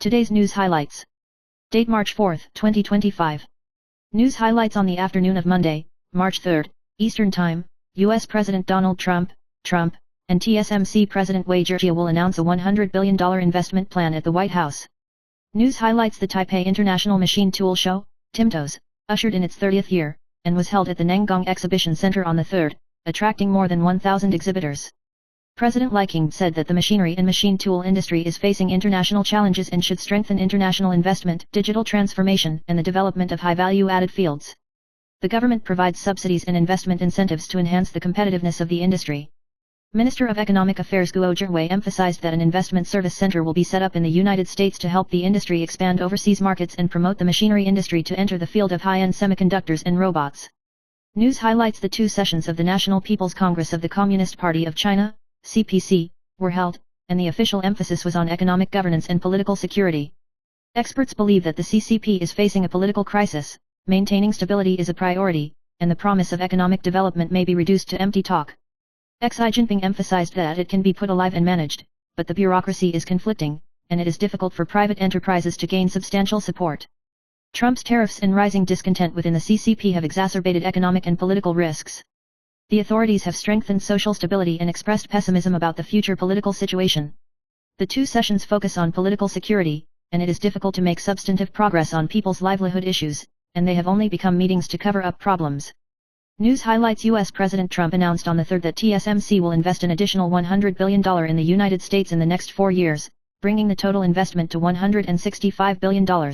Today's news highlights. Date March 4, 2025. News highlights on the afternoon of Monday, March 3, Eastern Time. U.S. President Donald Trump, and TSMC President Wei Jia will announce a $100 billion investment plan at the White House. News highlights the Taipei International Machine Tool Show, TIMTOS, ushered in its 30th year, and was held at the Nangang Exhibition Center on the 3rd, attracting more than 1,000 exhibitors. President Li Qiang said that the machinery and machine tool industry is facing international challenges and should strengthen international investment, digital transformation, and the development of high-value-added fields. The government provides subsidies and investment incentives to enhance the competitiveness of the industry. Minister of Economic Affairs Guo Zhihui emphasized that an investment service center will be set up in the United States to help the industry expand overseas markets and promote the machinery industry to enter the field of high-end semiconductors and robots. News highlights the 2 sessions of the National People's Congress of the Communist Party of China, CPC, were held, and the official emphasis was on economic governance and political security. Experts believe that the CCP is facing a political crisis, maintaining stability is a priority, and the promise of economic development may be reduced to empty talk. Xi Jinping emphasized that it can be put alive and managed, but the bureaucracy is conflicting, and it is difficult for private enterprises to gain substantial support. Trump's tariffs and rising discontent within the CCP have exacerbated economic and political risks. The authorities have strengthened social stability and expressed pessimism about the future political situation. The 2 sessions focus on political security, and it is difficult to make substantive progress on people's livelihood issues, and they have only become meetings to cover up problems. News highlights U.S. President Trump announced on the 3rd that TSMC will invest an additional $100 billion in the United States in the next 4 years, bringing the total investment to $165 billion.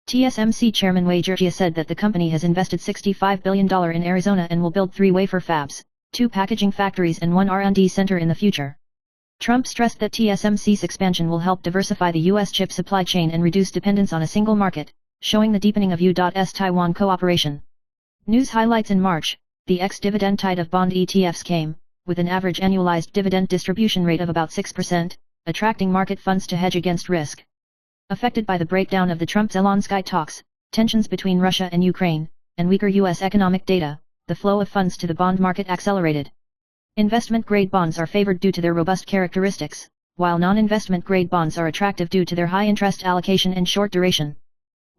TSMC Chairman Wei Jia said that the company has invested $65 billion in Arizona and will build 3 wafer fabs, 2 packaging factories and 1 R&D center in the future. Trump stressed that TSMC's expansion will help diversify the U.S. chip supply chain and reduce dependence on a single market, showing the deepening of U.S. Taiwan cooperation. News highlights in March, the ex-dividend tide of bond ETFs came, with an average annualized dividend distribution rate of about 6%, attracting market funds to hedge against risk. Affected by the breakdown of the Trump-Zelensky talks, tensions between Russia and Ukraine, and weaker U.S. economic data, the flow of funds to the bond market accelerated. Investment-grade bonds are favored due to their robust characteristics, while non-investment-grade bonds are attractive due to their high interest allocation and short duration.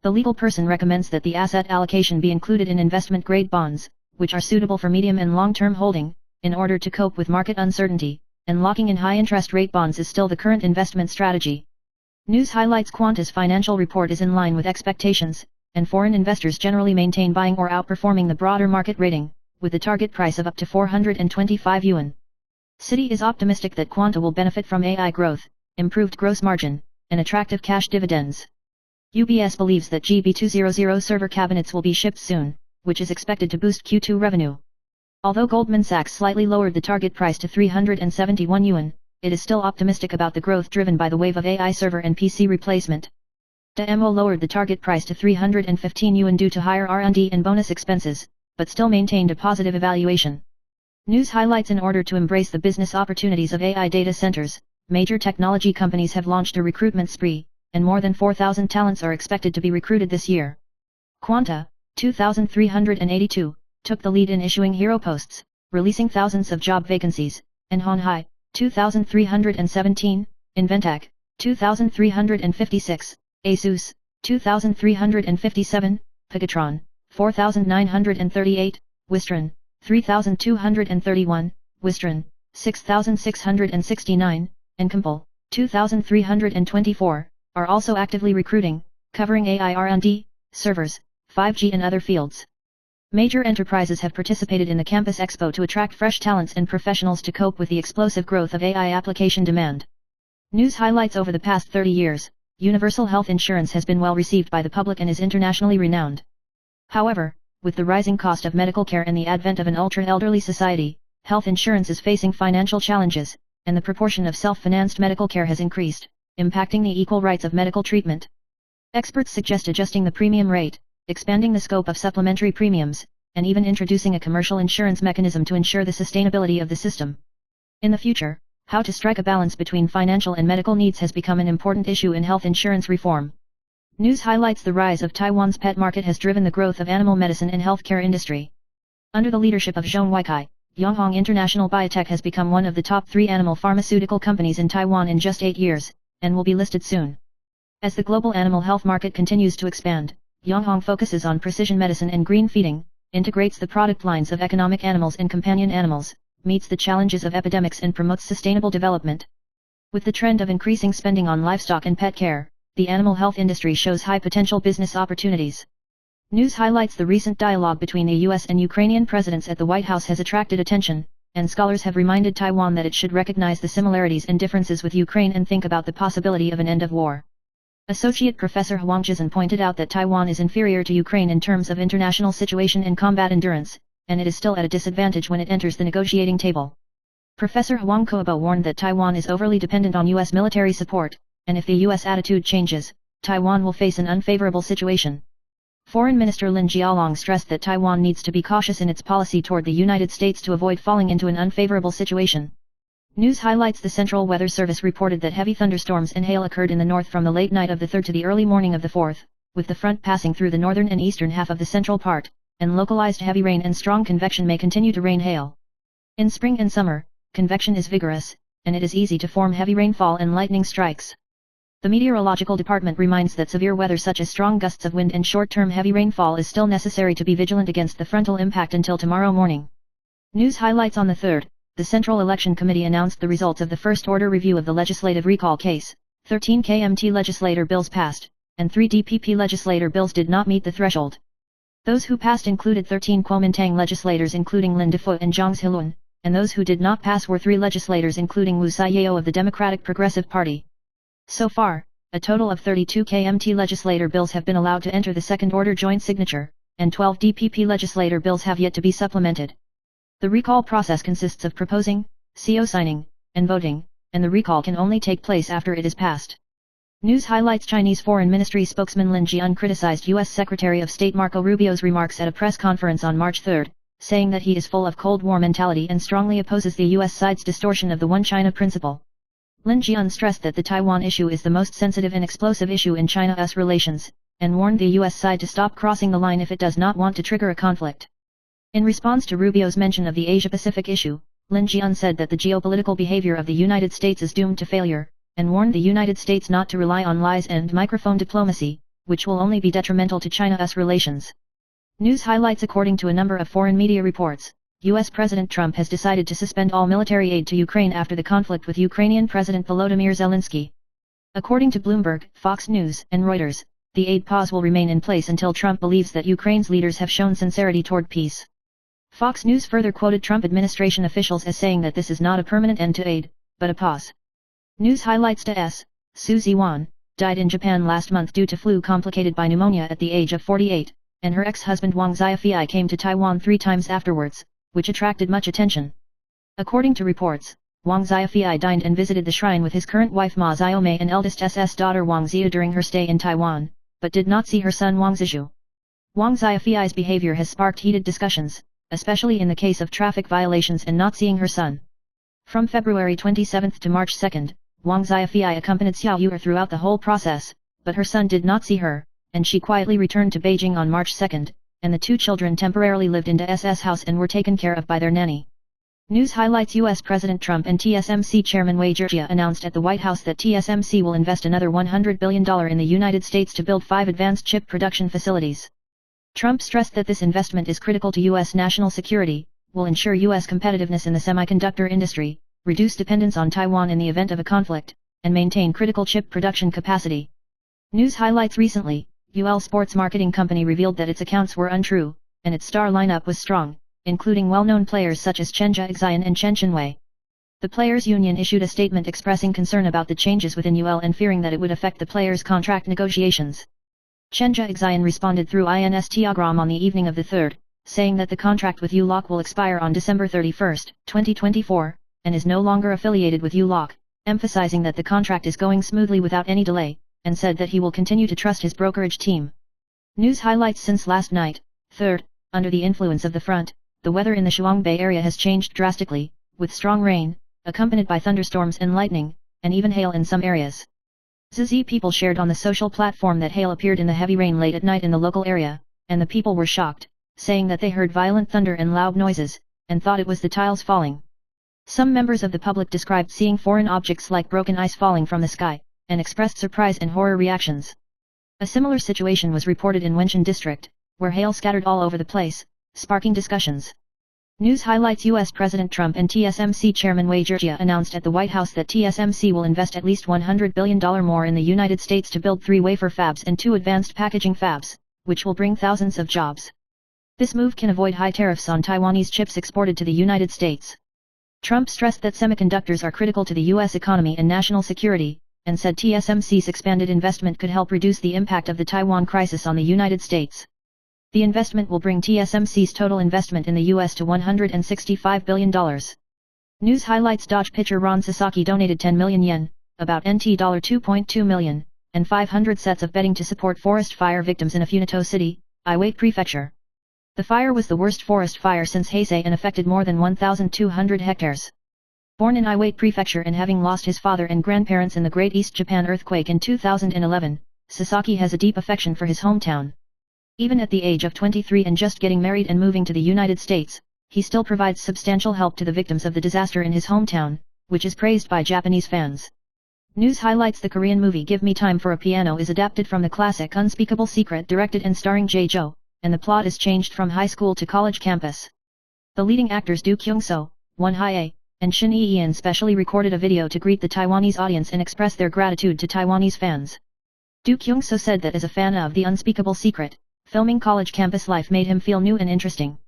The legal person recommends that the asset allocation be included in investment-grade bonds, which are suitable for medium and long-term holding, in order to cope with market uncertainty, and locking in high-interest rate bonds is still the current investment strategy. News highlights Quanta's financial report is in line with expectations, and foreign investors generally maintain buying or outperforming the broader market rating, with the target price of up to 425 yuan. Citi is optimistic that Quanta will benefit from AI growth, improved gross margin, and attractive cash dividends. UBS believes that GB200 server cabinets will be shipped soon, which is expected to boost Q2 revenue. Although Goldman Sachs slightly lowered the target price to 371 yuan, it is still optimistic about the growth driven by the wave of AI server and PC replacement. DMO lowered the target price to 315 yuan due to higher R&D and bonus expenses, but still maintained a positive evaluation. News highlights in order to embrace the business opportunities of AI data centers, major technology companies have launched a recruitment spree, and more than 4,000 talents are expected to be recruited this year. Quanta, 2,382, took the lead in issuing hero posts, releasing thousands of job vacancies, and Honhai, 2,317, Inventec, 2,356, Asus, 2,357, Pegatron, 4,938, Wistron, 3,231, Wistron, 6,669, and Compal, 2,324, are also actively recruiting, covering AI R&D, servers, 5G and other fields. Major enterprises have participated in the Campus Expo to attract fresh talents and professionals to cope with the explosive growth of AI application demand. News highlights over the past 30 years, universal health insurance has been well received by the public and is internationally renowned. However, with the rising cost of medical care and the advent of an ultra-elderly society, health insurance is facing financial challenges, and the proportion of self-financed medical care has increased, impacting the equal rights of medical treatment. Experts suggest adjusting the premium rate, expanding the scope of supplementary premiums, and even introducing a commercial insurance mechanism to ensure the sustainability of the system. In the future, how to strike a balance between financial and medical needs has become an important issue in health insurance reform. News highlights the rise of Taiwan's pet market has driven the growth of animal medicine and healthcare industry. Under the leadership of Zhong Weikai, Yonghong International Biotech has become one of the top 3 animal pharmaceutical companies in Taiwan in just 8 years, and will be listed soon. As the global animal health market continues to expand, Yonghong focuses on precision medicine and green feeding, integrates the product lines of economic animals and companion animals, meets the challenges of epidemics and promotes sustainable development. With the trend of increasing spending on livestock and pet care, the animal health industry shows high potential business opportunities. News highlights the recent dialogue between the US and Ukrainian presidents at the White House has attracted attention, and scholars have reminded Taiwan that it should recognize the similarities and differences with Ukraine and think about the possibility of an end of war. Associate Professor Huang Zhizhen pointed out that Taiwan is inferior to Ukraine in terms of international situation and combat endurance, and it is still at a disadvantage when it enters the negotiating table. Professor Huang Koabo warned that Taiwan is overly dependent on US military support, and if the US attitude changes, Taiwan will face an unfavorable situation. Foreign Minister Lin Jialong stressed that Taiwan needs to be cautious in its policy toward the United States to avoid falling into an unfavorable situation. News highlights the Central Weather Service reported that heavy thunderstorms and hail occurred in the north from the late night of the 3rd to the early morning of the 4th, with the front passing through the northern and eastern half of the central part, and localized heavy rain and strong convection may continue to rain hail. In spring and summer, convection is vigorous, and it is easy to form heavy rainfall and lightning strikes. The Meteorological Department reminds that severe weather such as strong gusts of wind and short-term heavy rainfall is still necessary to be vigilant against the frontal impact until tomorrow morning. News highlights on the 3rd, the Central Election Committee announced the results of the first-order review of the legislative recall case. 13 KMT legislator bills passed, and 3 DPP legislator bills did not meet the threshold. Those who passed included 13 Kuomintang legislators including Lin Defoe and Zhang Zhilun, and those who did not pass were 3 legislators including Wu Saiyao of the Democratic Progressive Party. So far, a total of 32 KMT legislator bills have been allowed to enter the second-order joint signature, and 12 DPP legislator bills have yet to be supplemented. The recall process consists of proposing, CO signing, and voting, and the recall can only take place after it is passed. News highlights Chinese Foreign Ministry spokesman Lin Jian criticized U.S. Secretary of State Marco Rubio's remarks at a press conference on March 3, saying that he is full of Cold War mentality and strongly opposes the U.S. side's distortion of the One China principle. Lin Jian stressed that the Taiwan issue is the most sensitive and explosive issue in China-US relations, and warned the U.S. side to stop crossing the line if it does not want to trigger a conflict. In response to Rubio's mention of the Asia-Pacific issue, Lin Jian said that the geopolitical behavior of the United States is doomed to failure, and warned the United States not to rely on lies and microphone diplomacy, which will only be detrimental to China-US relations. News highlights according to a number of foreign media reports, U.S. President Trump has decided to suspend all military aid to Ukraine after the conflict with Ukrainian President Volodymyr Zelensky. According to Bloomberg, Fox News, and Reuters, the aid pause will remain in place until Trump believes that Ukraine's leaders have shown sincerity toward peace. Fox News further quoted Trump administration officials as saying that this is not a permanent end to aid, but a pause. News highlights Su Ziwan died in Japan last month due to flu complicated by pneumonia at the age of 48, and her ex-husband Wang Xiaofei came to Taiwan 3 times afterwards, which attracted much attention. According to reports, Wang Xiaofei dined and visited the shrine with his current wife Ma Xiaomei and eldest daughter Wang Xia during her stay in Taiwan, but did not see her son Wang Zizhu. Wang Xiaofei's behavior has sparked heated discussions, especially in the case of traffic violations and not seeing her son. From February 27 to March 2, Wang Xiaofei accompanied Xiao Yuer throughout the whole process, but her son did not see her, and she quietly returned to Beijing on March 2, and the 2 children temporarily lived in SS house and were taken care of by their nanny. News highlights U.S. President Trump and TSMC Chairman Wei Jiajia announced at the White House that TSMC will invest another $100 billion in the United States to build 5 advanced chip production facilities. Trump stressed that this investment is critical to U.S. national security, will ensure U.S. competitiveness in the semiconductor industry, reduce dependence on Taiwan in the event of a conflict, and maintain critical chip production capacity. News highlights recently, UL Sports Marketing Company revealed that its accounts were untrue, and its star lineup was strong, including well-known players such as Chen Zhixian and Chen Chenwei. The Players' Union issued a statement expressing concern about the changes within UL and fearing that it would affect the players' contract negotiations. Chen Zhixian responded through Instagram on the evening of the 3rd, saying that the contract with ULOC will expire on December 31, 2024, and is no longer affiliated with ULOC, emphasizing that the contract is going smoothly without any delay, and said that he will continue to trust his brokerage team. News highlights since last night, 3rd, under the influence of the front, the weather in the Shuangbei area has changed drastically, with strong rain, accompanied by thunderstorms and lightning, and even hail in some areas. Zizi people shared on the social platform that hail appeared in the heavy rain late at night in the local area, and the people were shocked, saying that they heard violent thunder and loud noises, and thought it was the tiles falling. Some members of the public described seeing foreign objects like broken ice falling from the sky, and expressed surprise and horror reactions. A similar situation was reported in Wenshan district, where hail scattered all over the place, sparking discussions. News highlights US President Trump and TSMC Chairman Wei Jia announced at the White House that TSMC will invest at least $100 billion more in the United States to build 3 wafer fabs and 2 advanced packaging fabs, which will bring thousands of jobs. This move can avoid high tariffs on Taiwanese chips exported to the United States. Trump stressed that semiconductors are critical to the U.S. economy and national security, and said TSMC's expanded investment could help reduce the impact of the Taiwan crisis on the United States. The investment will bring TSMC's total investment in the U.S. to $165 billion. News highlights: pitcher Ron Sasaki donated 10 million yen, about NT $2.2 million, and 500 sets of bedding to support forest fire victims in Afunato City, Iwate Prefecture. The fire was the worst forest fire since Heisei and affected more than 1,200 hectares. Born in Iwate Prefecture and having lost his father and grandparents in the Great East Japan earthquake in 2011, Sasaki has a deep affection for his hometown. Even at the age of 23 and just getting married and moving to the United States, he still provides substantial help to the victims of the disaster in his hometown, which is praised by Japanese fans. News highlights: the Korean movie Give Me Time for a Piano is adapted from the classic Unspeakable Secret, directed and starring Jae-jo, and the plot is changed from high school to college campus. The leading actors Do Kyung-so, Won Hye-ae, and Shin Yi-yeon specially recorded a video to greet the Taiwanese audience and express their gratitude to Taiwanese fans. Do Kyung-so said that as a fan of The Unspeakable Secret, filming college campus life made him feel new and interesting.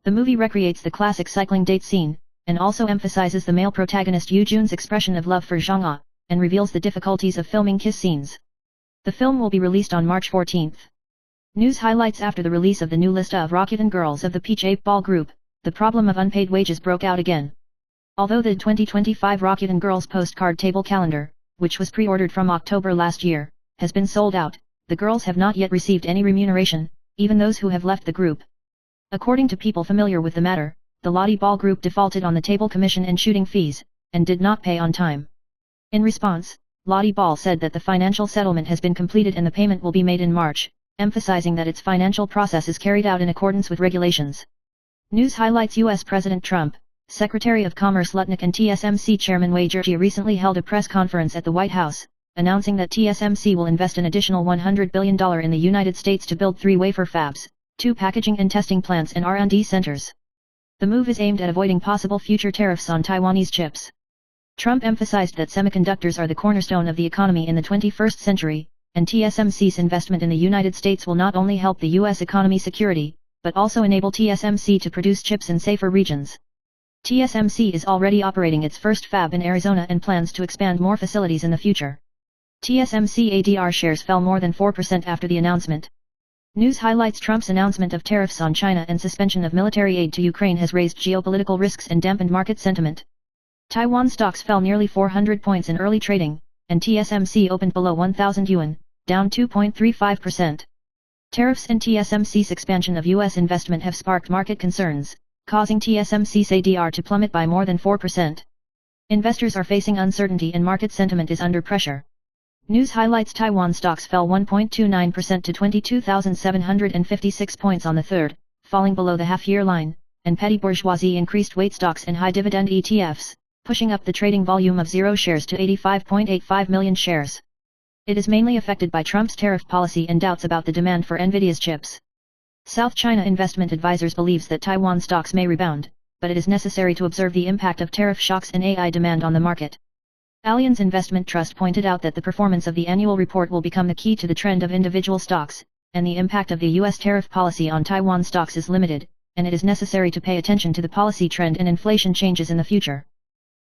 The movie recreates the classic cycling date scene, and also emphasizes the male protagonist Yoo Jun's expression of love for Jong-ah, and reveals the difficulties of filming kiss scenes. The film will be released on March 14th. News highlights: after the release of the new list of Rakuten girls of the Peach 8 Ball group, the problem of unpaid wages broke out again. Although the 2025 Rakuten girls postcard table calendar, which was pre-ordered from October last year, has been sold out, the girls have not yet received any remuneration, even those who have left the group. According to people familiar with the matter, the Lottie Ball group defaulted on the table commission and shooting fees, and did not pay on time. In response, Lottie Ball said that the financial settlement has been completed and the payment will be made in March, emphasizing that its financial process is carried out in accordance with regulations. News highlights: US President Trump, Secretary of Commerce Lutnick and TSMC Chairman Wei Jia recently held a press conference at the White House, announcing that TSMC will invest an additional $100 billion in the United States to build 3 wafer fabs, 2 packaging and testing plants and R&D centers. The move is aimed at avoiding possible future tariffs on Taiwanese chips. Trump emphasized that semiconductors are the cornerstone of the economy in the 21st century, and TSMC's investment in the United States will not only help the U.S. economy security, but also enable TSMC to produce chips in safer regions. TSMC is already operating its first fab in Arizona and plans to expand more facilities in the future. TSMC ADR shares fell more than 4% after the announcement. News highlights: Trump's announcement of tariffs on China and suspension of military aid to Ukraine has raised geopolitical risks and dampened market sentiment. Taiwan stocks fell nearly 400 points in early trading, and TSMC opened below 1,000 yuan, down 2.35%. Tariffs and TSMC's expansion of U.S. investment have sparked market concerns, causing TSMC's ADR to plummet by more than 4%. Investors are facing uncertainty and market sentiment is under pressure. News highlights: Taiwan stocks fell 1.29% to 22,756 points on the 3rd, falling below the half-year line, and petty bourgeoisie increased weight stocks and high-dividend ETFs, pushing up the trading volume of zero shares to 85.85 million shares. It is mainly affected by Trump's tariff policy and doubts about the demand for Nvidia's chips. South China Investment Advisors believes that Taiwan stocks may rebound, but it is necessary to observe the impact of tariff shocks and AI demand on the market. Allianz Investment Trust pointed out that the performance of the annual report will become the key to the trend of individual stocks, and the impact of the U.S. tariff policy on Taiwan stocks is limited, and it is necessary to pay attention to the policy trend and inflation changes in the future.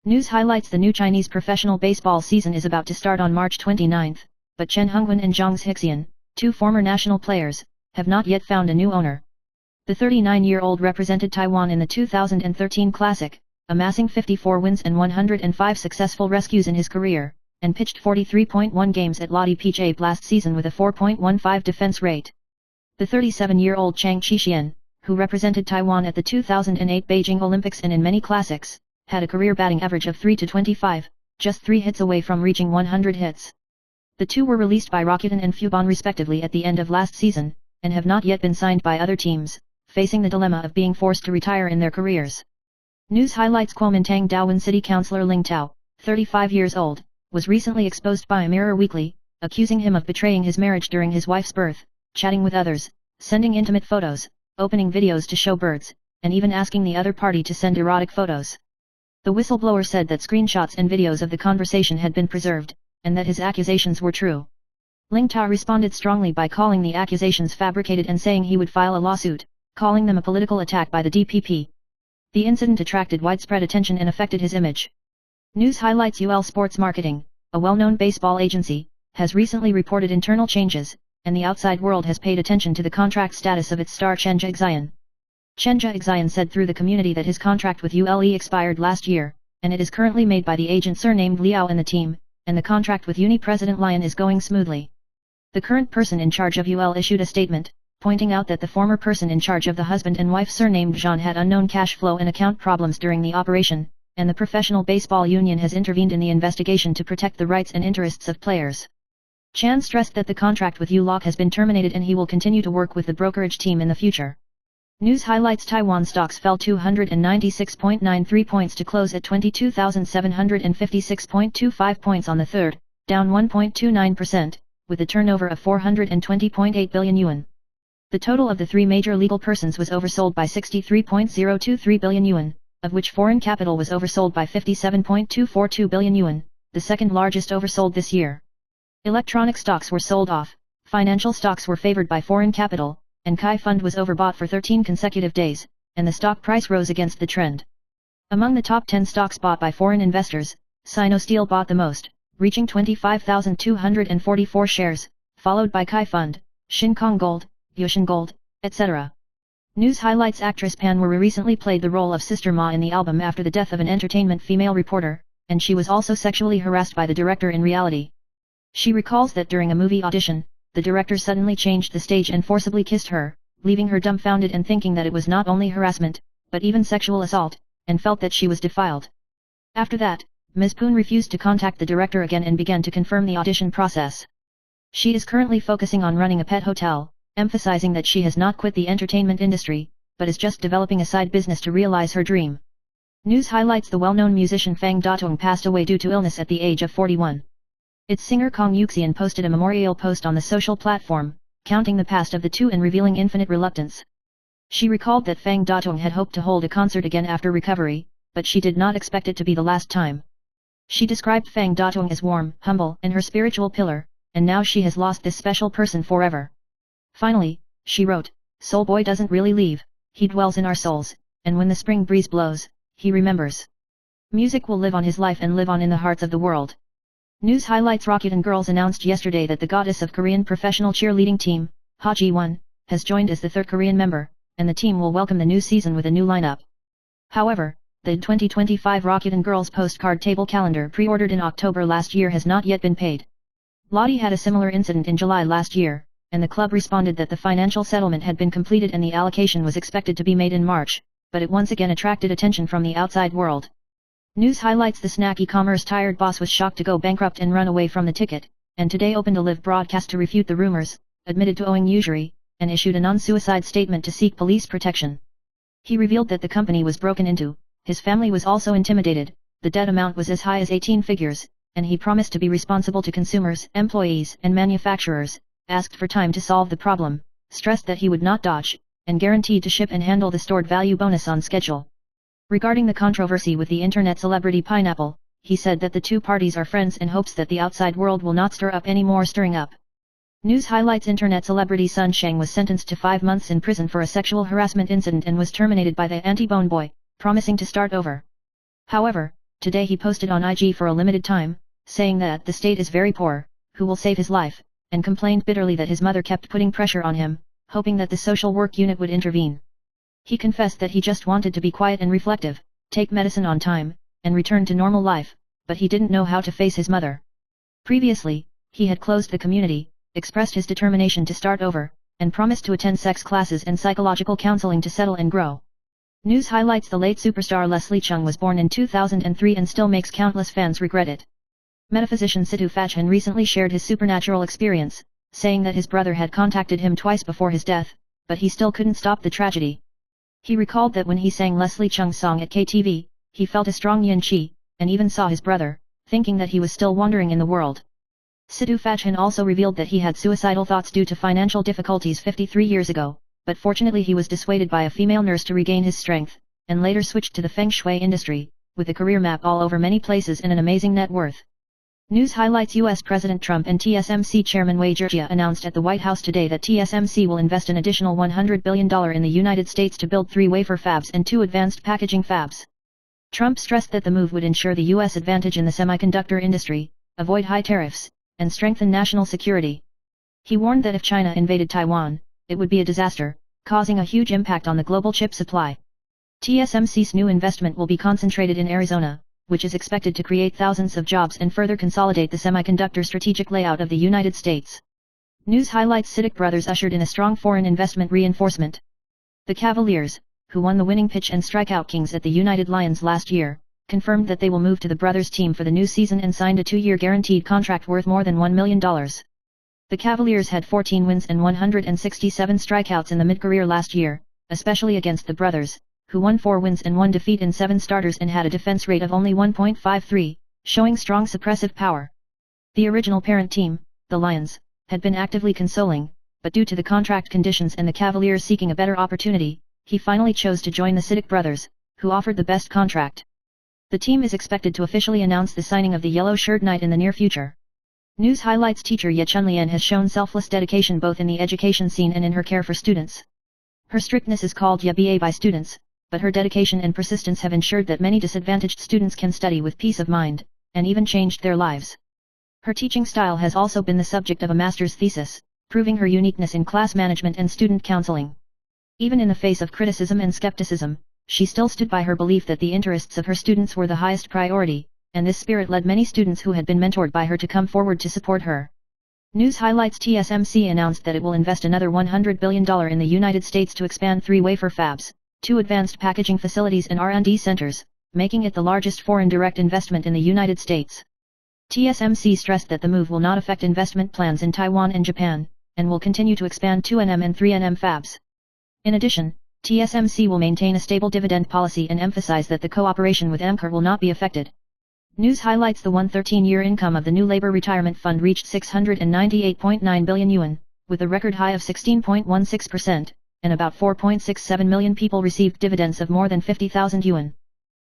News highlights: the new Chinese professional baseball season is about to start on March 29, but Chen Hongwen and Zhang Xixian, 2 former national players, have not yet found a new owner. The 39-year-old represented Taiwan in the 2013 Classic, amassing 54 wins and 105 successful rescues in his career, and pitched 43.1 games at Lottie Peach 8 last season with a 4.15 defense rate. The 37-year-old Chang Qixian, who represented Taiwan at the 2008 Beijing Olympics and in many classics, had a career batting average of 3-25, just 3 hits away from reaching 100 hits. The two were released by Rakuten and Fubon respectively at the end of last season, and have not yet been signed by other teams, facing the dilemma of being forced to retire in their careers. News highlights: Kuomintang Dawan City Councillor Ling Tao, 35 years old, was recently exposed by Mirror Weekly, accusing him of betraying his marriage during his wife's birth, chatting with others, sending intimate photos, opening videos to show birds, and even asking the other party to send erotic photos. The whistleblower said that screenshots and videos of the conversation had been preserved, and that his accusations were true. Ling Ta responded strongly by calling the accusations fabricated and saying he would file a lawsuit, calling them a political attack by the DPP. The incident attracted widespread attention and affected his image. News highlights UL Sports Marketing, a well-known baseball agency, has recently reported internal changes, and the outside world has paid attention to the contract status of its star Chen Jiaxian. Chen Jiaxian said through the community that his contract with ULE expired last year, and it is currently made by the agent surnamed Liao and the team, and the contract with Uni President Lion is going smoothly. The current person in charge of UL issued a statement, pointing out that the former person in charge of the husband and wife surnamed Zhang had unknown cash flow and account problems during the operation, and the Professional Baseball Union has intervened in the investigation to protect the rights and interests of players. Chan stressed that the contract with ULOC has been terminated and he will continue to work with the brokerage team in the future. News highlights: Taiwan stocks fell 296.93 points to close at 22,756.25 points on the 3rd, down 1.29%, with a turnover of 420.8 billion yuan. The total of the three major legal persons was oversold by 63.023 billion yuan, of which foreign capital was oversold by 57.242 billion yuan, the second largest oversold this year. Electronic stocks were sold off, financial stocks were favored by foreign capital, and Kai Fund was overbought for 13 consecutive days, and the stock price rose against the trend. Among the top 10 stocks bought by foreign investors, Sinosteel bought the most, reaching 25,244 shares, followed by Kai Fund, Shinkong Gold, Yushin Gold, etc. News highlights: actress Pan Wu recently played the role of Sister Ma in the album after the death of an entertainment female reporter, and she was also sexually harassed by the director in reality. She recalls that during a movie audition, the director suddenly changed the stage and forcibly kissed her, leaving her dumbfounded and thinking that it was not only harassment, but even sexual assault, and felt that she was defiled. After that, Ms. Poon refused to contact the director again and began to confirm the audition process. She is currently focusing on running a pet hotel, emphasizing that she has not quit the entertainment industry, but is just developing a side business to realize her dream. News highlights: the well-known musician Fang Datong passed away due to illness at the age of 41. Its singer Kong Yuxian posted a memorial post on the social platform, counting the past of the two and revealing infinite reluctance. She recalled that Fang Datong had hoped to hold a concert again after recovery, but she did not expect it to be the last time. She described Fang Datong as warm, humble, and her spiritual pillar, and now she has lost this special person forever. Finally, she wrote, "Soul Boy doesn't really leave, he dwells in our souls, and when the spring breeze blows, he remembers. Music will live on his life and live on in the hearts of the world." News highlights: Rakuten Girls announced yesterday that the goddess of Korean professional cheerleading team, Ha Ji-won, has joined as the third Korean member, and the team will welcome the new season with a new lineup. However, the 2025 Rakuten Girls postcard table calendar pre-ordered in October last year has not yet been paid. Lottie had a similar incident in July last year, and the club responded that the financial settlement had been completed and the allocation was expected to be made in March, but it once again attracted attention from the outside world. News highlights: the snack e-commerce Tired Boss was shocked to go bankrupt and run away from the ticket, and today opened a live broadcast to refute the rumors, admitted to owing usury, and issued a non-suicide statement to seek police protection. He revealed that the company was broken into, his family was also intimidated, the debt amount was as high as 18 figures, and he promised to be responsible to consumers, employees, and manufacturers, asked for time to solve the problem, stressed that he would not dodge, and guaranteed to ship and handle the stored value bonus on schedule. Regarding the controversy with the internet celebrity Pineapple, he said that the two parties are friends and hopes that the outside world will not stir up any more stirring up. News highlights: internet celebrity Sun Sheng was sentenced to 5 months in prison for a sexual harassment incident and was terminated by the anti-Bone Boy, promising to start over. However, today he posted on IG for a limited time, saying that the state is very poor, who will save his life, and complained bitterly that his mother kept putting pressure on him, hoping that the social work unit would intervene. He confessed that he just wanted to be quiet and reflective, take medicine on time, and return to normal life, but he didn't know how to face his mother. Previously, he had closed the community, expressed his determination to start over, and promised to attend sex classes and psychological counseling to settle and grow. News highlights: the late superstar Leslie Chung was born in 2003 and still makes countless fans regret it. Metaphysician Situ Fachan recently shared his supernatural experience, saying that his brother had contacted him twice before his death, but he still couldn't stop the tragedy. He recalled that when he sang Leslie Chung's song at KTV, he felt a strong yin qi, and even saw his brother, thinking that he was still wandering in the world. Sidhu Fajhan also revealed that he had suicidal thoughts due to financial difficulties 53 years ago, but fortunately he was dissuaded by a female nurse to regain his strength, and later switched to the feng shui industry, with a career map all over many places and an amazing net worth. News highlights US President Trump and TSMC Chairman Wei Jiajia announced at the White House today that TSMC will invest an additional $100 billion in the United States to build 3 wafer fabs and 2 advanced packaging fabs. Trump stressed that the move would ensure the U.S. advantage in the semiconductor industry, avoid high tariffs, and strengthen national security. He warned that if China invaded Taiwan, it would be a disaster, causing a huge impact on the global chip supply. TSMC's new investment will be concentrated in Arizona, which is expected to create thousands of jobs and further consolidate the semiconductor strategic layout of the United States. News highlights Siddique brothers ushered in a strong foreign investment reinforcement. The Cavaliers, who won the winning pitch and strikeout kings at the United Lions last year, confirmed that they will move to the brothers team for the new season and signed a 2-year guaranteed contract worth more than $1 million. The Cavaliers had 14 wins and 167 strikeouts in the mid-career last year, especially against the brothers, who won 4 wins and 1 defeat in 7 starters and had a defense rate of only 1.53, showing strong suppressive power. The original parent team, the Lions, had been actively consoling, but due to the contract conditions and the Cavaliers seeking a better opportunity, he finally chose to join the Siddique brothers, who offered the best contract. The team is expected to officially announce the signing of the Yellow-Shirt Knight in the near future. News highlights teacher Ye Chunlian has shown selfless dedication both in the education scene and in her care for students. Her strictness is called Ye Ba by students, but her dedication and persistence have ensured that many disadvantaged students can study with peace of mind, and even changed their lives. Her teaching style has also been the subject of a master's thesis, proving her uniqueness in class management and student counseling. Even in the face of criticism and skepticism, she still stood by her belief that the interests of her students were the highest priority, and this spirit led many students who had been mentored by her to come forward to support her. News highlights TSMC announced that it will invest another $100 billion in the United States to expand 3 wafer fabs, 2 advanced packaging facilities and R&D centers, making it the largest foreign direct investment in the United States. TSMC stressed that the move will not affect investment plans in Taiwan and Japan, and will continue to expand 2nm and 3nm fabs. In addition, TSMC will maintain a stable dividend policy and emphasize that the cooperation with Amkor will not be affected. News highlights the 113-year income of the new labor retirement fund reached 698.9 billion yuan, with a record high of 16.16%, and about 4.67 million people received dividends of more than 50,000 yuan.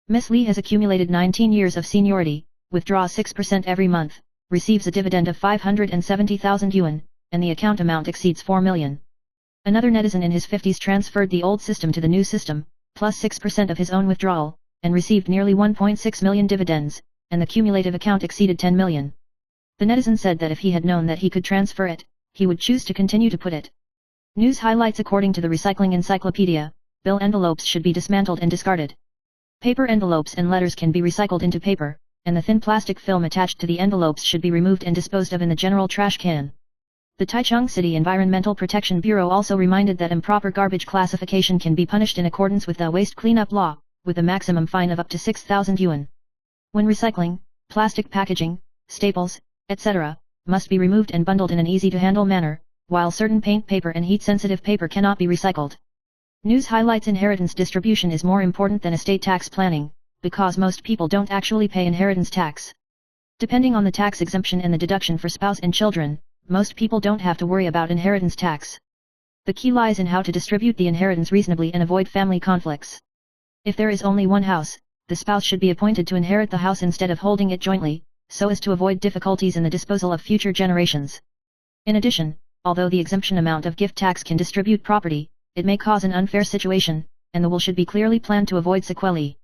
Ms. Lee has accumulated 19 years of seniority, withdraws 6% every month, receives a dividend of 570,000 yuan, and the account amount exceeds 4 million. Another netizen in his 50s transferred the old system to the new system, plus 6% of his own withdrawal, and received nearly 1.6 million dividends, and the cumulative account exceeded 10 million. The netizen said that if he had known that he could transfer it, he would choose to continue to put it. News highlights according to the Recycling Encyclopedia, bill envelopes should be dismantled and discarded. Paper envelopes and letters can be recycled into paper, and the thin plastic film attached to the envelopes should be removed and disposed of in the general trash can. The Taichung City Environmental Protection Bureau also reminded that improper garbage classification can be punished in accordance with the waste cleanup law, with a maximum fine of up to 6,000 yuan. When recycling, plastic packaging, staples, etc., must be removed and bundled in an easy-to-handle manner, while certain paint paper and heat-sensitive paper cannot be recycled. News highlights inheritance distribution is more important than estate tax planning, because most people don't actually pay inheritance tax. Depending on the tax exemption and the deduction for spouse and children, most people don't have to worry about inheritance tax. The key lies in how to distribute the inheritance reasonably and avoid family conflicts. If there is only one house, the spouse should be appointed to inherit the house instead of holding it jointly, so as to avoid difficulties in the disposal of future generations. In addition, although the exemption amount of gift tax can distribute property, it may cause an unfair situation, and the will should be clearly planned to avoid sequelae.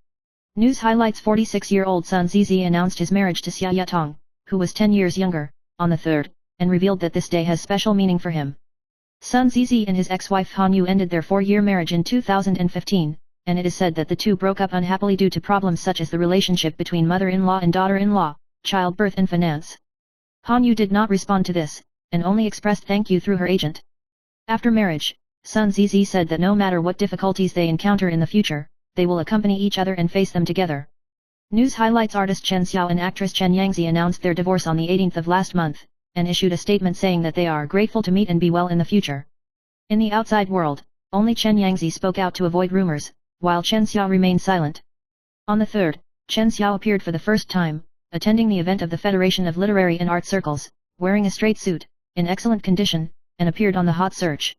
News highlights 46-year-old Sun Zizi announced his marriage to Xia Yatong, who was 10 years younger, on the 3rd, and revealed that this day has special meaning for him. Sun Zizi and his ex-wife Han Yu ended their 4-year marriage in 2015, and it is said that the two broke up unhappily due to problems such as the relationship between mother-in-law and daughter-in-law, childbirth and finance. Han Yu did not respond to this, and only expressed thank you through her agent. After marriage, Sun Zizi said that no matter what difficulties they encounter in the future, they will accompany each other and face them together. News highlights artist Chen Xiao and actress Chen Yangzi announced their divorce on the 18th of last month, and issued a statement saying that they are grateful to meet and be well in the future. In the outside world, only Chen Yangzi spoke out to avoid rumors, while Chen Xiao remained silent. On the 3rd, Chen Xiao appeared for the first time, attending the event of the Federation of Literary and Art Circles, wearing a straight suit, in excellent condition, and appeared on the hot search.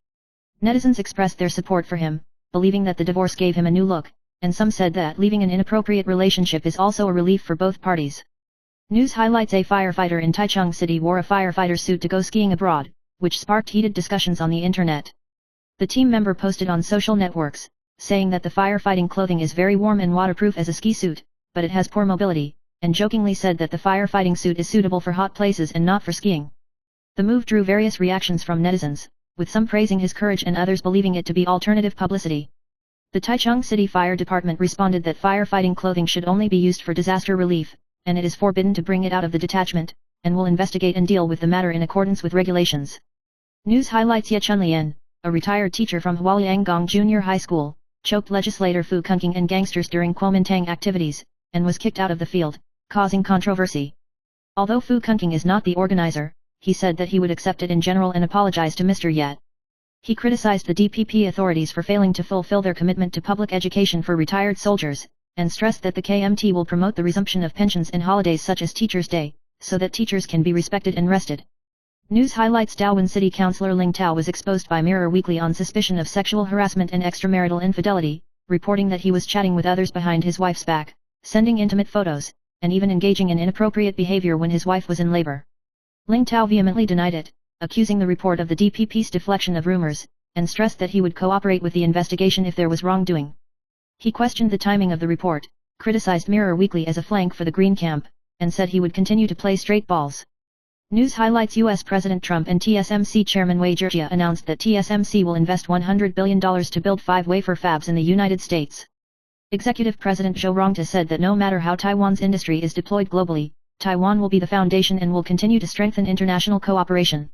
Netizens expressed their support for him, believing that the divorce gave him a new look, and some said that leaving an inappropriate relationship is also a relief for both parties. News highlights: a firefighter in Taichung City wore a firefighter suit to go skiing abroad, which sparked heated discussions on the internet. The team member posted on social networks, saying that the firefighting clothing is very warm and waterproof as a ski suit, but it has poor mobility, and jokingly said that the firefighting suit is suitable for hot places and not for skiing. The move drew various reactions from netizens, with some praising his courage and others believing it to be alternative publicity. The Taichung City Fire Department responded that firefighting clothing should only be used for disaster relief, and it is forbidden to bring it out of the detachment, and will investigate and deal with the matter in accordance with regulations. News highlights: Ye Chunlian, a retired teacher from Hualiangong Junior High School, choked legislator Fu Kunking and gangsters during Kuomintang activities, and was kicked out of the field, causing controversy. Although Fu Kunking is not the organizer, he said that he would accept it in general and apologize to Mr. Yet. He criticized the DPP authorities for failing to fulfill their commitment to public education for retired soldiers, and stressed that the KMT will promote the resumption of pensions and holidays such as Teachers' Day, so that teachers can be respected and rested. News highlights: Daowen City Councillor Ling Tao was exposed by Mirror Weekly on suspicion of sexual harassment and extramarital infidelity, reporting that he was chatting with others behind his wife's back, sending intimate photos, and even engaging in inappropriate behavior when his wife was in labor. Ling Tao vehemently denied it, accusing the report of the DPP's deflection of rumors, and stressed that he would cooperate with the investigation if there was wrongdoing. He questioned the timing of the report, criticized Mirror Weekly as a flank for the Green Camp, and said he would continue to play straight balls. News highlights: US President Trump and TSMC Chairman Wei Jia announced that TSMC will invest $100 billion to build 5 wafer fabs in the United States. Executive President Zhou Rongta said that no matter how Taiwan's industry is deployed globally, Taiwan will be the foundation and will continue to strengthen international cooperation.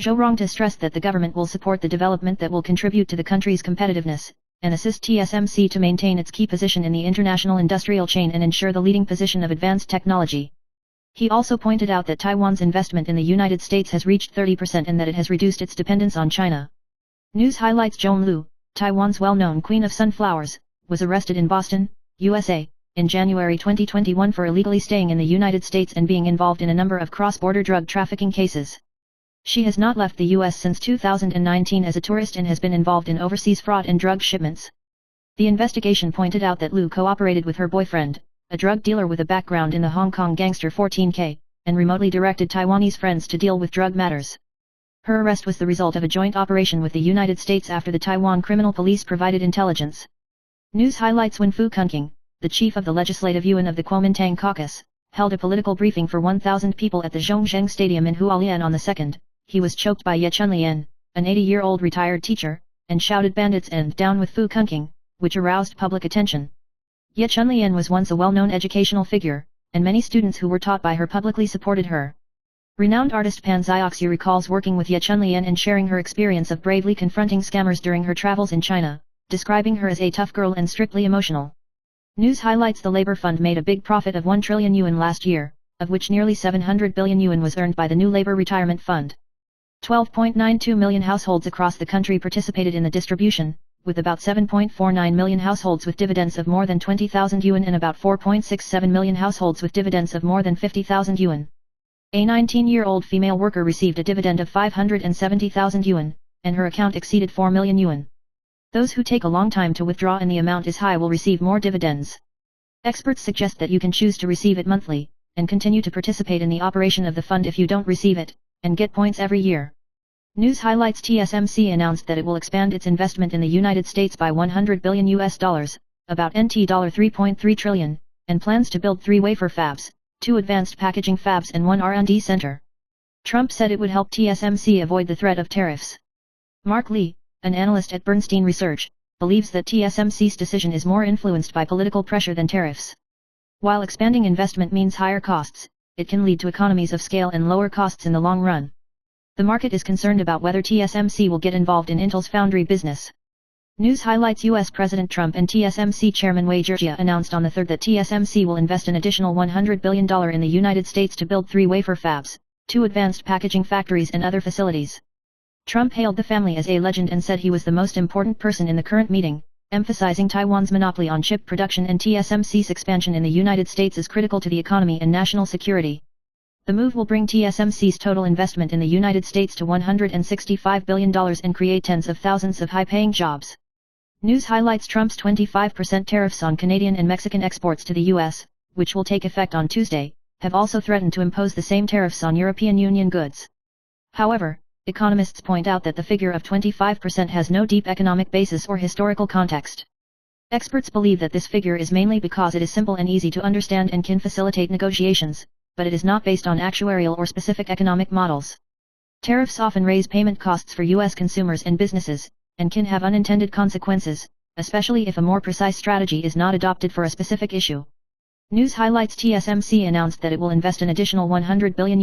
Zhou Rongta stressed that the government will support the development that will contribute to the country's competitiveness, and assist TSMC to maintain its key position in the international industrial chain and ensure the leading position of advanced technology. He also pointed out that Taiwan's investment in the United States has reached 30% and that it has reduced its dependence on China. News highlights: Joan Liu, Taiwan's well-known Queen of Sunflowers, was arrested in Boston, USA, in January 2021 for illegally staying in the United States and being involved in a number of cross-border drug trafficking cases. She has not left the US since 2019 as a tourist and has been involved in overseas fraud and drug shipments. The investigation pointed out that Liu cooperated with her boyfriend, a drug dealer with a background in the Hong Kong gangster 14K, and remotely directed Taiwanese friends to deal with drug matters. Her arrest was the result of a joint operation with the United States after the Taiwan Criminal Police provided intelligence. News highlights: when Fu Kunking, the chief of the Legislative Yuan of the Kuomintang Caucus, held a political briefing for 1,000 people at the Zhongzheng Stadium in Hualien on the 2nd, he was choked by Ye Chunlian, an 80-year-old retired teacher, and shouted "bandits" and "down with Fu Kunking," which aroused public attention. Ye Chunlian was once a well-known educational figure, and many students who were taught by her publicly supported her. Renowned artist Pan Zioxu recalls working with Ye Chunlian and sharing her experience of bravely confronting scammers during her travels in China, describing her as a tough girl and strictly emotional. News highlights: the Labor Fund made a big profit of 1 trillion yuan last year, of which nearly 700 billion yuan was earned by the new Labor Retirement Fund. 12.92 million households across the country participated in the distribution, with about 7.49 million households with dividends of more than 20,000 yuan and about 4.67 million households with dividends of more than 50,000 yuan. A 19-year-old female worker received a dividend of 570,000 yuan, and her account exceeded 4 million yuan. Those who take a long time to withdraw and the amount is high will receive more dividends. Experts suggest that you can choose to receive it monthly, and continue to participate in the operation of the fund if you don't receive it, and get points every year. News highlights: TSMC announced that it will expand its investment in the United States by $100 billion, about $3.3 trillion, and plans to build 3 wafer fabs, 2 advanced packaging fabs and 1 R&D center. Trump said it would help TSMC avoid the threat of tariffs. Mark Lee, an analyst at Bernstein Research, believes that TSMC's decision is more influenced by political pressure than tariffs. While expanding investment means higher costs, it can lead to economies of scale and lower costs in the long run. The market is concerned about whether TSMC will get involved in Intel's foundry business. News highlights: US President Trump and TSMC Chairman Wei Jia announced on the 3rd that TSMC will invest an additional $100 billion in the United States to build 3 wafer fabs, 2 advanced packaging factories and other facilities. Trump hailed the family as a legend and said he was the most important person in the current meeting, emphasizing Taiwan's monopoly on chip production and TSMC's expansion in the United States is critical to the economy and national security. The move will bring TSMC's total investment in the United States to $165 billion and create tens of thousands of high-paying jobs. News highlights Trump's 25% tariffs on Canadian and Mexican exports to the U.S., which will take effect on Tuesday, have also threatened to impose the same tariffs on European Union goods. However, economists point out that the figure of 25% has no deep economic basis or historical context. Experts believe that this figure is mainly because it is simple and easy to understand and can facilitate negotiations, but it is not based on actuarial or specific economic models. Tariffs often raise payment costs for U.S. consumers and businesses, and can have unintended consequences, especially if a more precise strategy is not adopted for a specific issue. News highlights TSMC announced that it will invest an additional $100 billion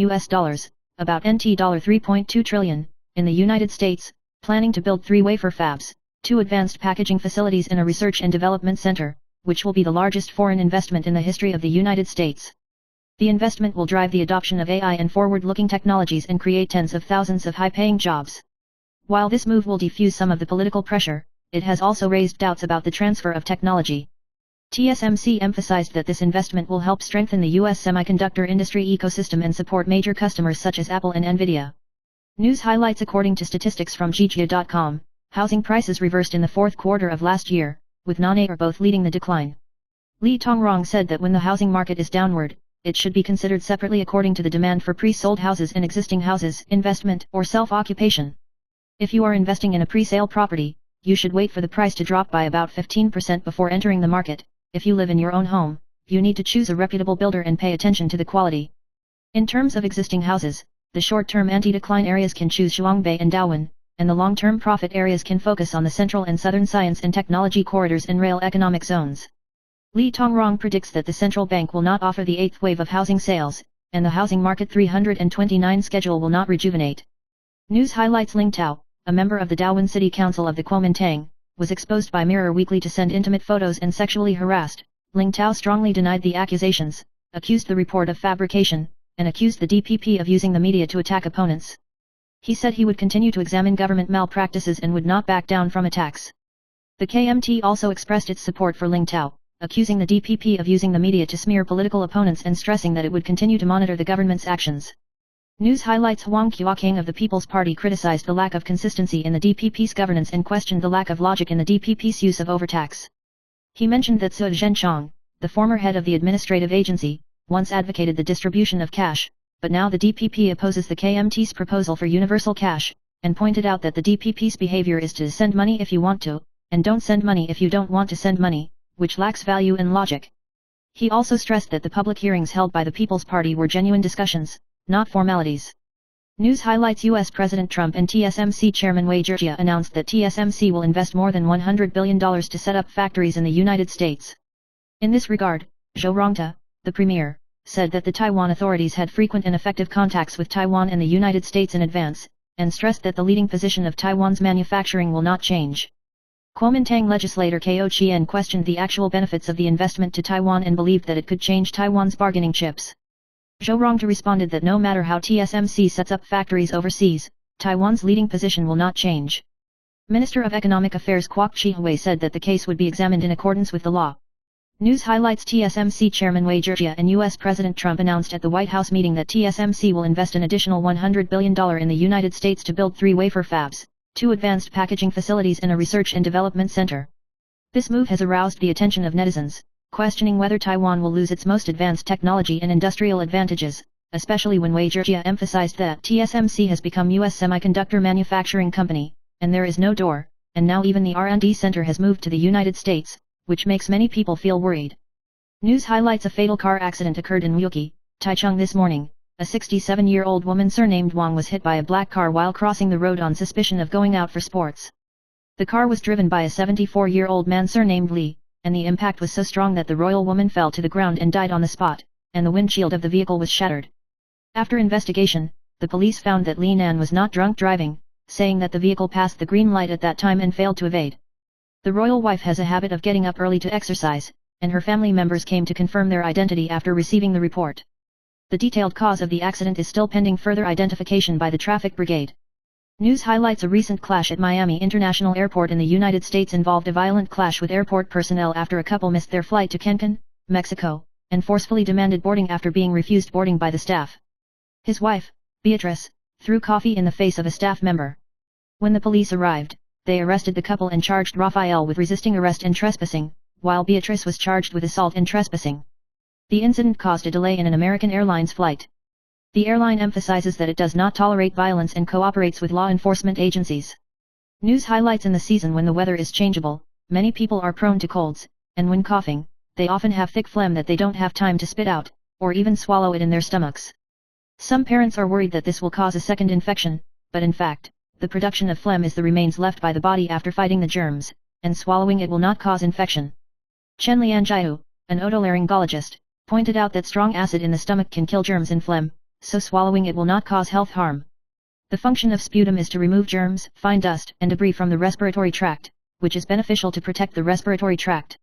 about NT $3.2 trillion, in the United States, planning to build 3 wafer fabs, 2 advanced packaging facilities and a research and development center, which will be the largest foreign investment in the history of the United States. The investment will drive the adoption of AI and forward-looking technologies and create tens of thousands of high-paying jobs. While this move will defuse some of the political pressure, it has also raised doubts about the transfer of technology. TSMC emphasized that this investment will help strengthen the U.S. semiconductor industry ecosystem and support major customers such as Apple and Nvidia. News highlights according to statistics from Jijia.com, housing prices reversed in the fourth quarter of last year, with non-A or both leading the decline. Li Tongrong said that when the housing market is downward, it should be considered separately according to the demand for pre-sold houses and existing houses, investment, or self-occupation. If you are investing in a pre-sale property, you should wait for the price to drop by about 15% before entering the market. If you live in your own home, you need to choose a reputable builder and pay attention to the quality. In terms of existing houses, the short-term anti-decline areas can choose Shuangbei and Dawen, and the long-term profit areas can focus on the central and southern science and technology corridors and rail economic zones. Li Tongrong predicts that the central bank will not offer the 8th wave of housing sales, and the housing market 329 schedule will not rejuvenate. News highlights Ling Tao, a member of the Dawen City Council of the Kuomintang, was exposed by Mirror Weekly to send intimate photos and sexually harassed. Ling Tao strongly denied the accusations, accused the report of fabrication, and accused the DPP of using the media to attack opponents. He said he would continue to examine government malpractices and would not back down from attacks. The KMT also expressed its support for Ling Tao, accusing the DPP of using the media to smear political opponents and stressing that it would continue to monitor the government's actions. News highlights Huang Qiaking of the People's Party criticized the lack of consistency in the DPP's governance and questioned the lack of logic in the DPP's use of overtax. He mentioned that Su Zhenchang, the former head of the administrative agency, once advocated the distribution of cash, but now the DPP opposes the KMT's proposal for universal cash, and pointed out that the DPP's behavior is to send money if you want to, and don't send money if you don't want to send money, which lacks value and logic. He also stressed that the public hearings held by the People's Party were genuine discussions, not formalities. News highlights U.S. President Trump and TSMC Chairman Wei Jia announced that TSMC will invest more than $100 billion to set up factories in the United States. In this regard, Zhou Rongta, the premier, said that the Taiwan authorities had frequent and effective contacts with Taiwan and the United States in advance, and stressed that the leading position of Taiwan's manufacturing will not change. Kuomintang legislator Ko Chien questioned the actual benefits of the investment to Taiwan and believed that it could change Taiwan's bargaining chips. Zhou Rongta responded that no matter how TSMC sets up factories overseas, Taiwan's leading position will not change. Minister of Economic Affairs Kwok Chi-hui said that the case would be examined in accordance with the law. News highlights TSMC Chairman Wei Jia and U.S. President Trump announced at the White House meeting that TSMC will invest an additional $100 billion in the United States to build 3 wafer fabs, 2 advanced packaging facilities and a research and development center. This move has aroused the attention of netizens, questioning whether Taiwan will lose its most advanced technology and industrial advantages, especially when Wei Jia emphasized that TSMC has become U.S. semiconductor manufacturing company, and there is no door, and now even the R&D center has moved to the United States, which makes many people feel worried. News highlights a fatal car accident occurred in Wuki, Taichung this morning. A 67-year-old woman surnamed Wang was hit by a black car while crossing the road on suspicion of going out for sports. The car was driven by a 74-year-old man surnamed Li, and the impact was so strong that the royal woman fell to the ground and died on the spot, and the windshield of the vehicle was shattered. After investigation, the police found that Li Nan was not drunk driving, saying that the vehicle passed the green light at that time and failed to evade. The royal wife has a habit of getting up early to exercise, and her family members came to confirm their identity after receiving the report. The detailed cause of the accident is still pending further identification by the traffic brigade. News highlights: a recent clash at Miami International Airport in the United States involved a violent clash with airport personnel after a couple missed their flight to Cancun, Mexico, and forcefully demanded boarding after being refused boarding by the staff. His wife, Beatrice, threw coffee in the face of a staff member. When the police arrived, they arrested the couple and charged Rafael with resisting arrest and trespassing, while Beatrice was charged with assault and trespassing. The incident caused a delay in an American Airlines flight. The airline emphasizes that it does not tolerate violence and cooperates with law enforcement agencies. News highlights: in the season when the weather is changeable, many people are prone to colds, and when coughing, they often have thick phlegm that they don't have time to spit out, or even swallow it in their stomachs. Some parents are worried that this will cause a second infection, but in fact, the production of phlegm is the remains left by the body after fighting the germs, and swallowing it will not cause infection. Chen Lianjiu, an otolaryngologist, pointed out that strong acid in the stomach can kill germs in phlegm, so swallowing it will not cause health harm. The function of sputum is to remove germs, fine dust, and debris from the respiratory tract, which is beneficial to protect the respiratory tract.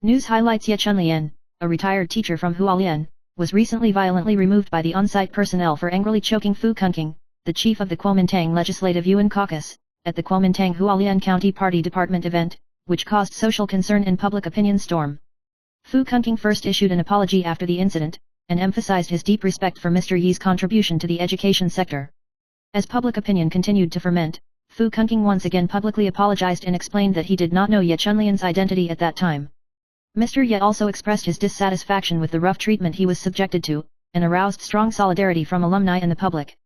News highlights: Ye Chunlian, a retired teacher from Hualien, was recently violently removed by the on-site personnel for angrily choking Fu Kunking, the chief of the Kuomintang Legislative Yuan Caucus, at the Kuomintang Hualien County Party Department event, which caused social concern and public opinion storm. Fu Kunking first issued an apology after the incident, and emphasized his deep respect for Mr. Yi's contribution to the education sector. As public opinion continued to ferment, Fu Kunking once again publicly apologized and explained that he did not know Ye Chunlian's identity at that time. Mr. Ye also expressed his dissatisfaction with the rough treatment he was subjected to, and aroused strong solidarity from alumni and the public.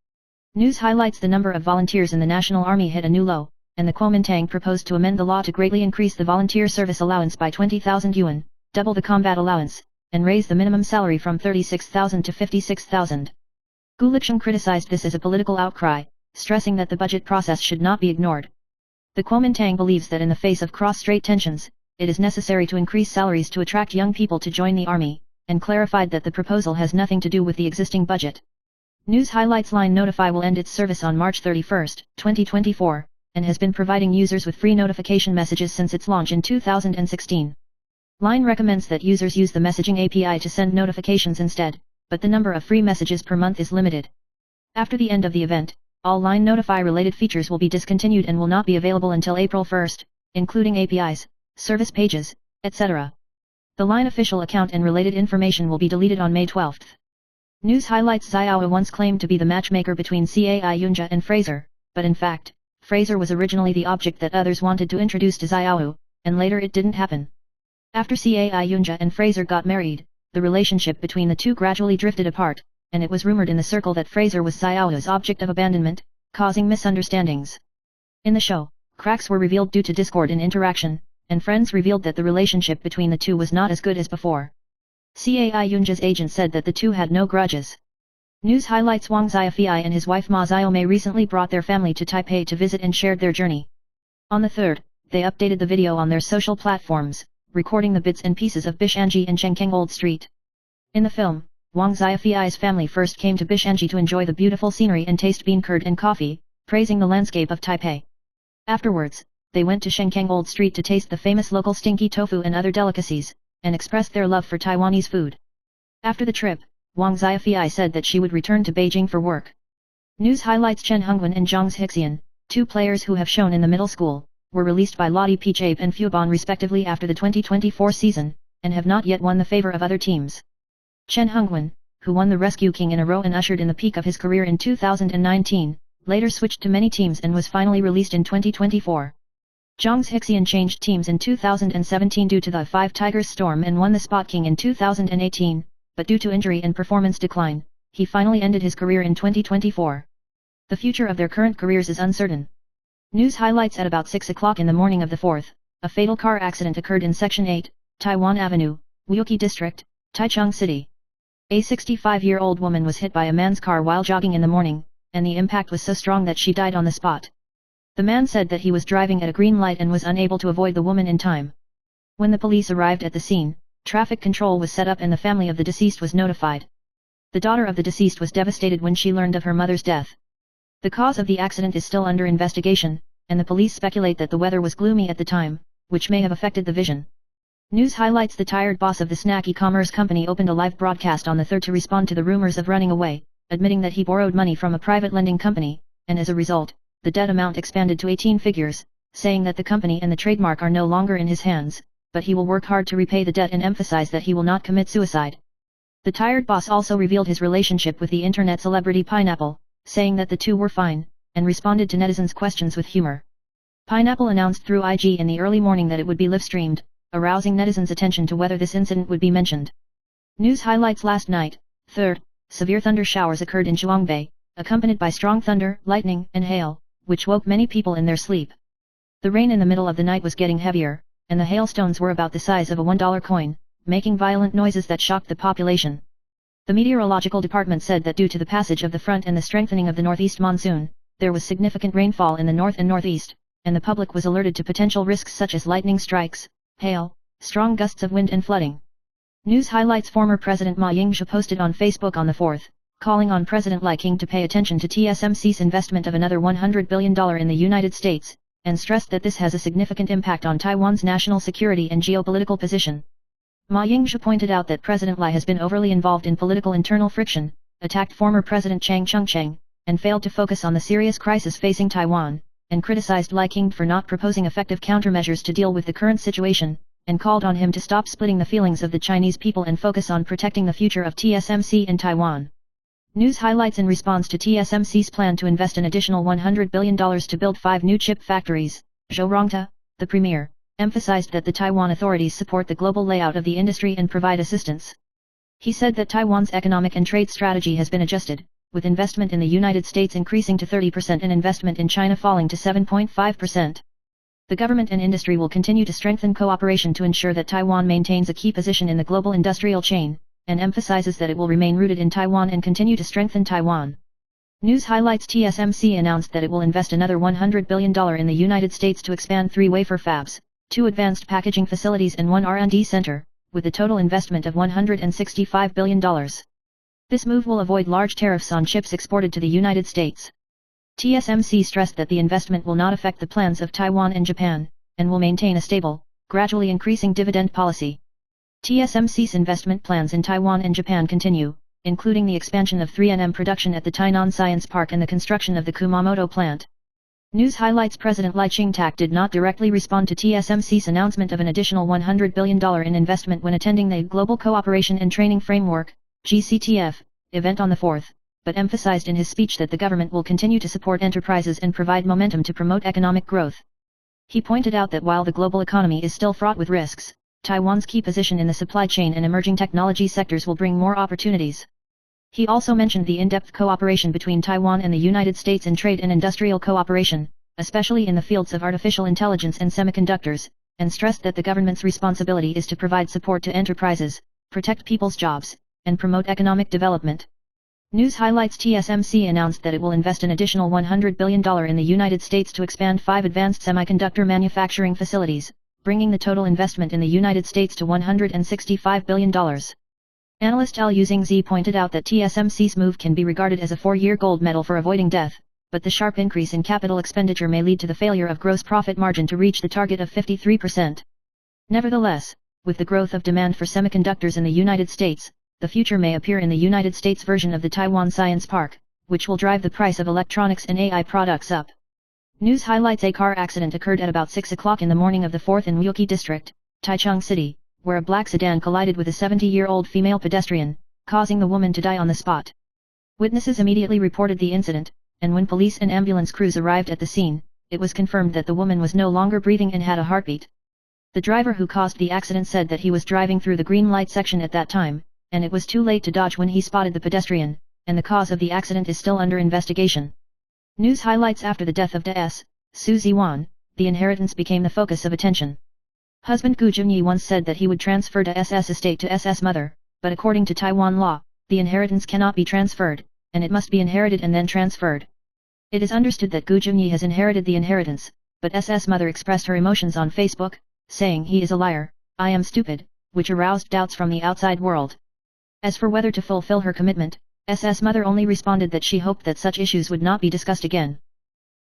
News highlights: the number of volunteers in the National Army hit a new low, and the Kuomintang proposed to amend the law to greatly increase the volunteer service allowance by 20,000 yuan, double the combat allowance, and raise the minimum salary from 36,000 to 56,000. Gu Liqiang criticized this as a political outcry, stressing that the budget process should not be ignored. The Kuomintang believes that in the face of cross-strait tensions, it is necessary to increase salaries to attract young people to join the army, and clarified that the proposal has nothing to do with the existing budget. News highlights: Line Notify will end its service on March 31, 2024, and has been providing users with free notification messages since its launch in 2016. Line recommends that users use the messaging API to send notifications instead, but the number of free messages per month is limited. After the end of the event, all Line Notify related features will be discontinued and will not be available until April 1, including APIs, service pages, etc. The Line official account and related information will be deleted on May 12. News highlights: Xiaohu once claimed to be the matchmaker between Cai Yunjia and Fraser, but in fact, Fraser was originally the object that others wanted to introduce to Xiaohu, and later it didn't happen. After Cai Yunjia and Fraser got married, the relationship between the two gradually drifted apart, and it was rumored in the circle that Fraser was Xiaohu's object of abandonment, causing misunderstandings. In the show, cracks were revealed due to discord in interaction, and friends revealed that the relationship between the two was not as good as before. Cai Yunjia's agent said that the two had no grudges. News highlights: Wang Xiaofei and his wife Ma Xiaomei recently brought their family to Taipei to visit and shared their journey. On the 3rd, they updated the video on their social platforms, recording the bits and pieces of Bishanji and Chengkeng Old Street. In the film, Wang Xiaofei's family first came to Bishanji to enjoy the beautiful scenery and taste bean curd and coffee, praising the landscape of Taipei. Afterwards, they went to Chengkeng Old Street to taste the famous local stinky tofu and other delicacies, and expressed their love for Taiwanese food. After the trip, Wang Xiaofei said that she would return to Beijing for work. News highlights: Chen Hongwen and Zhang Hixian, two players who have shown in the middle school, were released by Lottie Peachabe and Fubon respectively after the 2024 season, and have not yet won the favor of other teams. Chen Hongwen, who won the Rescue King in a row and ushered in the peak of his career in 2019, later switched to many teams and was finally released in 2024. Zhang Hixian changed teams in 2017 due to the Five Tigers storm and won the Spot King in 2018, but due to injury and performance decline, he finally ended his career in 2024. The future of their current careers is uncertain. News highlights: at about 6 o'clock in the morning of the 4th, a fatal car accident occurred in Section 8, Taiwan Avenue, Wuoqi District, Taichung City. A 65-year-old woman was hit by a man's car while jogging in the morning, and the impact was so strong that she died on the spot. The man said that he was driving at a green light and was unable to avoid the woman in time. When the police arrived at the scene, traffic control was set up and the family of the deceased was notified. The daughter of the deceased was devastated when she learned of her mother's death. The cause of the accident is still under investigation, and the police speculate that the weather was gloomy at the time, which may have affected the vision. News highlights: the tired boss of the snack e-commerce company opened a live broadcast on the 3rd to respond to the rumors of running away, admitting that he borrowed money from a private lending company, and as a result, the debt amount expanded to 18 figures, saying that the company and the trademark are no longer in his hands, but he will work hard to repay the debt and emphasize that he will not commit suicide. The tired boss also revealed his relationship with the internet celebrity Pineapple, saying that the two were fine, and responded to netizens' questions with humor. Pineapple announced through IG in the early morning that it would be live-streamed, arousing netizens' attention to whether this incident would be mentioned. News highlights last night, 3rd, severe thunder showers occurred in Zhuangbei, accompanied by strong thunder, lightning, and hail, which woke many people in their sleep. The rain in the middle of the night was getting heavier, and the hailstones were about the size of a $1 coin, making violent noises that shocked the population. The meteorological department said that due to the passage of the front and the strengthening of the northeast monsoon, there was significant rainfall in the north and northeast, and the public was alerted to potential risks such as lightning strikes, hail, strong gusts of wind and flooding. News highlights former President Ma Ying-jeou posted on Facebook on the 4th, calling on President Li King to pay attention to TSMC's investment of another $100 billion in the United States, and stressed that this has a significant impact on Taiwan's national security and geopolitical position. Ma Ying-jeou pointed out that President Li has been overly involved in political internal friction, attacked former President Chiang Ching-cheng, and failed to focus on the serious crisis facing Taiwan, and criticized Li King for not proposing effective countermeasures to deal with the current situation, and called on him to stop splitting the feelings of the Chinese people and focus on protecting the future of TSMC in Taiwan. News highlights in response to TSMC's plan to invest an additional $100 billion to build 5 new chip factories, Zhou Rongta, the premier, emphasized that the Taiwan authorities support the global layout of the industry and provide assistance. He said that Taiwan's economic and trade strategy has been adjusted, with investment in the United States increasing to 30% and investment in China falling to 7.5%. The government and industry will continue to strengthen cooperation to ensure that Taiwan maintains a key position in the global industrial chain, and emphasizes that it will remain rooted in Taiwan and continue to strengthen Taiwan. News highlights TSMC announced that it will invest another $100 billion in the United States to expand 3 wafer fabs, 2 advanced packaging facilities and 1 R&D center, with a total investment of $165 billion. This move will avoid large tariffs on chips exported to the United States. TSMC stressed that the investment will not affect the plans of Taiwan and Japan, and will maintain a stable, gradually increasing dividend policy. TSMC's investment plans in Taiwan and Japan continue, including the expansion of 3nm production at the Tainan Science Park and the construction of the Kumamoto plant. News highlights President Lai Ching-tak did not directly respond to TSMC's announcement of an additional $100 billion in investment when attending the Global Cooperation and Training Framework, GCTF, event on the 4th, but emphasized in his speech that the government will continue to support enterprises and provide momentum to promote economic growth. He pointed out that while the global economy is still fraught with risks, Taiwan's key position in the supply chain and emerging technology sectors will bring more opportunities. He also mentioned the in-depth cooperation between Taiwan and the United States in trade and industrial cooperation, especially in the fields of artificial intelligence and semiconductors, and stressed that the government's responsibility is to provide support to enterprises, protect people's jobs, and promote economic development. News highlights TSMC announced that it will invest an additional $100 billion in the United States to expand 5 advanced semiconductor manufacturing facilities, bringing the total investment in the United States to $165 billion. Analyst L. Using Z pointed out that TSMC's move can be regarded as a 4-year gold medal for avoiding death, but the sharp increase in capital expenditure may lead to the failure of gross profit margin to reach the target of 53%. Nevertheless, with the growth of demand for semiconductors in the United States, the future may appear in the United States version of the Taiwan Science Park, which will drive the price of electronics and AI products up. News highlights a car accident occurred at about 6 o'clock in the morning of the 4th in Uyuki District, Taichung City, where a black sedan collided with a 70-year-old female pedestrian, causing the woman to die on the spot. Witnesses immediately reported the incident, and when police and ambulance crews arrived at the scene, it was confirmed that the woman was no longer breathing and had a heartbeat. The driver who caused the accident said that he was driving through the green light section at that time, and it was too late to dodge when he spotted the pedestrian, and the cause of the accident is still under investigation. News highlights after the death of DS, Su Ziwan, the inheritance became the focus of attention. Husband Gu Junyi once said that he would transfer to SS estate to SS mother, but according to Taiwan law, the inheritance cannot be transferred, and it must be inherited and then transferred. It is understood that Gu Junyi has inherited the inheritance, but SS mother expressed her emotions on Facebook, saying he is a liar, I am stupid, which aroused doubts from the outside world. As for whether to fulfill her commitment, SS mother only responded that she hoped that such issues would not be discussed again.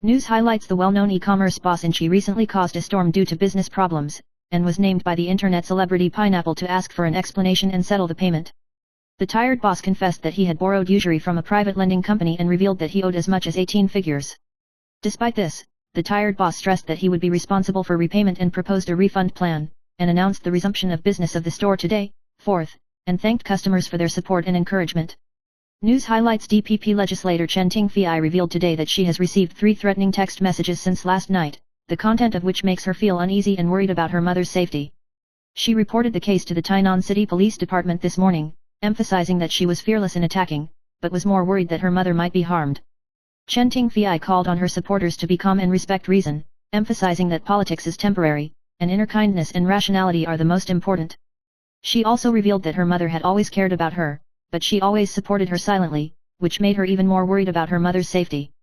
News highlights the well-known e-commerce boss Inchi recently caused a storm due to business problems, and was named by the internet celebrity Pineapple to ask for an explanation and settle the payment. The tired boss confessed that he had borrowed usury from a private lending company and revealed that he owed as much as 18 figures. Despite this, the tired boss stressed that he would be responsible for repayment and proposed a refund plan, and announced the resumption of business of the store today, 4th, and thanked customers for their support and encouragement. News highlights: DPP legislator Chen Ting-fei revealed today that she has received 3 threatening text messages since last night, the content of which makes her feel uneasy and worried about her mother's safety. She reported the case to the Tainan City Police Department this morning, emphasizing that she was fearless in attacking, but was more worried that her mother might be harmed. Chen Ting-fei called on her supporters to be calm and respect reason, emphasizing that politics is temporary, and inner kindness and rationality are the most important. She also revealed that her mother had always cared about her, but she always supported her silently, which made her even more worried about her mother's safety.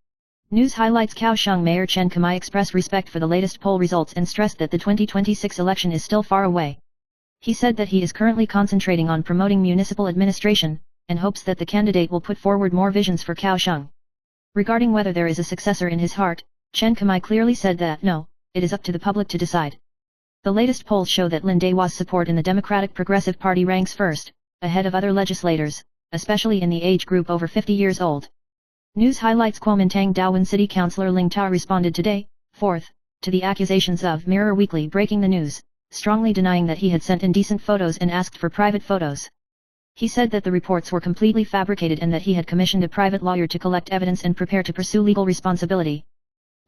News highlights: Kaohsiung Mayor Chen Kamai expressed respect for the latest poll results and stressed that the 2026 election is still far away. He said that he is currently concentrating on promoting municipal administration, and hopes that the candidate will put forward more visions for Kaohsiung. Regarding whether there is a successor in his heart, Chen Kamai clearly said that no, it is up to the public to decide. The latest polls show that Lin Daewa's support in the Democratic Progressive Party ranks first, ahead of other legislators, especially in the age group over 50 years old. News highlights: Kuomintang Dawan City Councillor Ling Tao responded today, 4th, to the accusations of Mirror Weekly breaking the news, strongly denying that he had sent indecent photos and asked for private photos. He said that the reports were completely fabricated and that he had commissioned a private lawyer to collect evidence and prepare to pursue legal responsibility.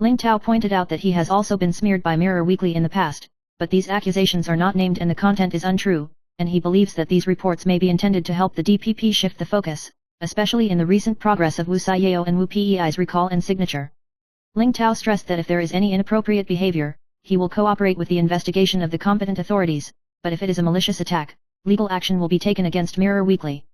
Ling Tao pointed out that he has also been smeared by Mirror Weekly in the past, but these accusations are not named and the content is untrue, and he believes that these reports may be intended to help the DPP shift the focus, especially in the recent progress of Wu Saiyao and Wu Pei's recall and signature. Ling Tao stressed that if there is any inappropriate behavior, he will cooperate with the investigation of the competent authorities, but if it is a malicious attack, legal action will be taken against Mirror Weekly.